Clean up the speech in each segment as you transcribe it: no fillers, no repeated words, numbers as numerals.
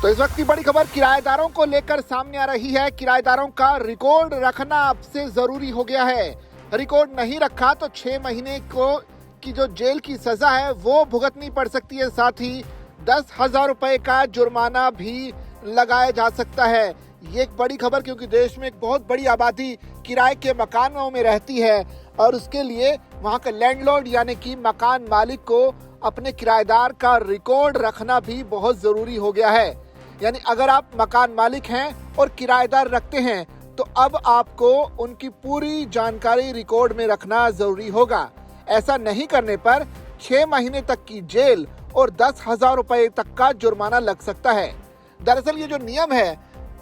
तो इस वक्त की बड़ी खबर किराएदारों को लेकर सामने आ रही है। किराएदारों का रिकॉर्ड रखना अब से जरूरी हो गया है। रिकॉर्ड नहीं रखा तो 6 महीने की जो जेल की सजा है वो भुगतनी पड़ सकती है। साथ ही 10,000 रुपए का जुर्माना भी लगाया जा सकता है। ये एक बड़ी खबर, क्योंकि देश में एक बहुत बड़ी आबादी किराए के मकानों में रहती है और उसके लिए वहाँ का लैंडलॉर्ड यानी कि मकान मालिक को अपने किराएदार का रिकॉर्ड रखना भी बहुत जरूरी हो गया है। यानी अगर आप मकान मालिक हैं और किराएदार रखते हैं तो अब आपको उनकी पूरी जानकारी रिकॉर्ड में रखना जरूरी होगा। ऐसा नहीं करने पर 6 महीने तक की जेल और 10,000 रुपए तक का जुर्माना लग सकता है। दरअसल ये जो नियम है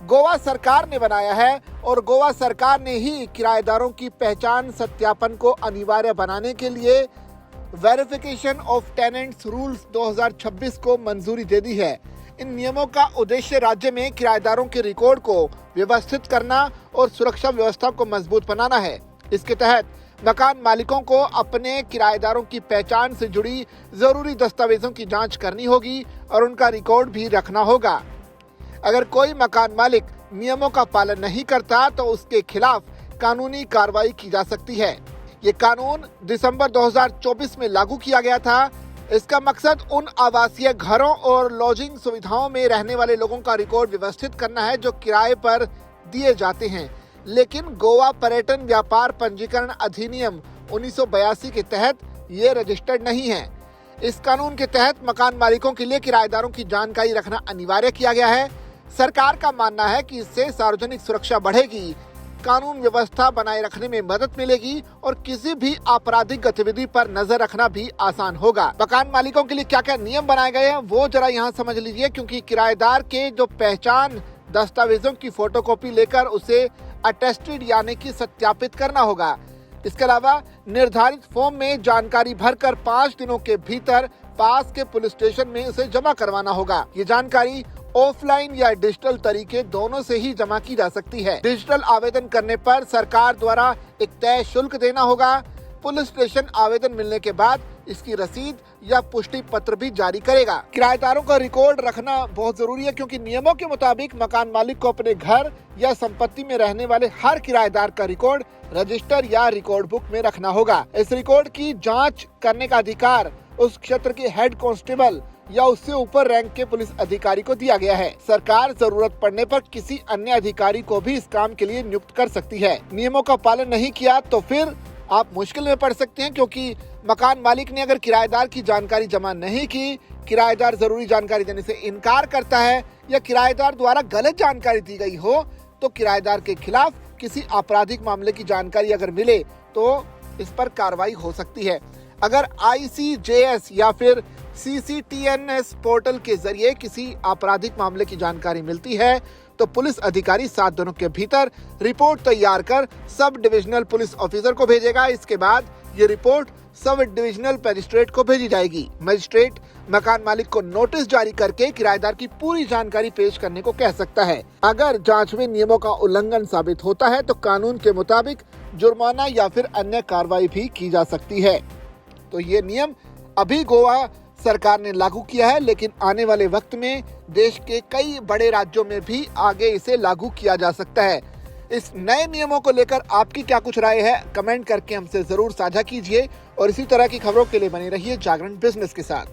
गोवा सरकार ने बनाया है और गोवा सरकार ने ही किराएदारों की पहचान सत्यापन को अनिवार्य बनाने के लिए वेरिफिकेशन ऑफ टेनेंट्स रूल्स 2026 को मंजूरी दे दी है। इन नियमों का उद्देश्य राज्य में किराएदारों के रिकॉर्ड को व्यवस्थित करना और सुरक्षा व्यवस्था को मजबूत बनाना है। इसके तहत मकान मालिकों को अपने किराएदारों की पहचान से जुड़ी जरूरी दस्तावेजों की जांच करनी होगी और उनका रिकॉर्ड भी रखना होगा। अगर कोई मकान मालिक नियमों का पालन नहीं करता तो उसके खिलाफ कानूनी कार्रवाई की जा सकती है। ये कानून दिसंबर 2024 में लागू किया गया था। इसका मकसद उन आवासीय घरों और लॉजिंग सुविधाओं में रहने वाले लोगों का रिकॉर्ड व्यवस्थित करना है जो किराए पर दिए जाते हैं, लेकिन गोवा पर्यटन व्यापार पंजीकरण अधिनियम 1982 के तहत ये रजिस्टर्ड नहीं है। इस कानून के तहत मकान मालिकों के लिए किराएदारों की जानकारी रखना अनिवार्य किया गया है। सरकार का मानना है कि इससे सार्वजनिक सुरक्षा बढ़ेगी, कानून व्यवस्था बनाए रखने में मदद मिलेगी और किसी भी आपराधिक गतिविधि पर नजर रखना भी आसान होगा। मकान मालिकों के लिए क्या क्या नियम बनाए गए हैं वो जरा यहाँ समझ लीजिए, क्योंकि किराएदार के जो पहचान दस्तावेजों की फोटोकॉपी लेकर उसे अटेस्टेड यानी कि सत्यापित करना होगा। इसके अलावा निर्धारित फॉर्म में जानकारी भरकर 5 दिनों के भीतर पास के पुलिस स्टेशन में उसे जमा करवाना होगा। ये जानकारी ऑफलाइन या डिजिटल तरीके दोनों से ही जमा की जा सकती है। डिजिटल आवेदन करने पर सरकार द्वारा एक तय शुल्क देना होगा। पुलिस स्टेशन आवेदन मिलने के बाद इसकी रसीद या पुष्टि पत्र भी जारी करेगा। किराएदारों का रिकॉर्ड रखना बहुत जरूरी है, क्योंकि नियमों के मुताबिक मकान मालिक को अपने घर या संपत्ति में रहने वाले हर किराएदार का रिकॉर्ड रजिस्टर या रिकॉर्ड बुक में रखना होगा। इस रिकॉर्ड की जाँच करने का अधिकार उस क्षेत्र के हेड कांस्टेबल या उससे ऊपर रैंक के पुलिस अधिकारी को दिया गया है। सरकार जरूरत पड़ने पर किसी अन्य अधिकारी को भी इस काम के लिए नियुक्त कर सकती है। नियमों का पालन नहीं किया तो फिर आप मुश्किल में पड़ सकते हैं, क्योंकि मकान मालिक ने अगर किराएदार की जानकारी जमा नहीं की, किराएदार जरूरी जानकारी देने से इनकार करता है या किराएदार द्वारा गलत जानकारी दी गई हो तो किराएदार के खिलाफ किसी आपराधिक मामले की जानकारी अगर मिले तो इस पर कार्रवाई हो सकती है। अगर ICJS या फिर CCTNS पोर्टल के जरिए किसी आपराधिक मामले की जानकारी मिलती है तो पुलिस अधिकारी 7 दिनों के भीतर रिपोर्ट तैयार कर सब डिविजनल पुलिस ऑफिसर को भेजेगा। इसके बाद ये रिपोर्ट सब डिविजनल मजिस्ट्रेट को भेजी जाएगी। मजिस्ट्रेट मकान मालिक को नोटिस जारी करके किराएदार की पूरी जानकारी पेश करने को कह सकता है। अगर जांच में नियमों का उल्लंघन साबित होता है तो कानून के मुताबिक जुर्माना या फिर अन्य कार्रवाई भी की जा सकती है। तो ये नियम अभी गोवा सरकार ने लागू किया है, लेकिन आने वाले वक्त में देश के कई बड़े राज्यों में भी आगे इसे लागू किया जा सकता है। इस नए नियमों को लेकर आपकी क्या कुछ राय है, कमेंट करके हमसे जरूर साझा कीजिए और इसी तरह की खबरों के लिए बने रहिए जागरण बिजनेस के साथ।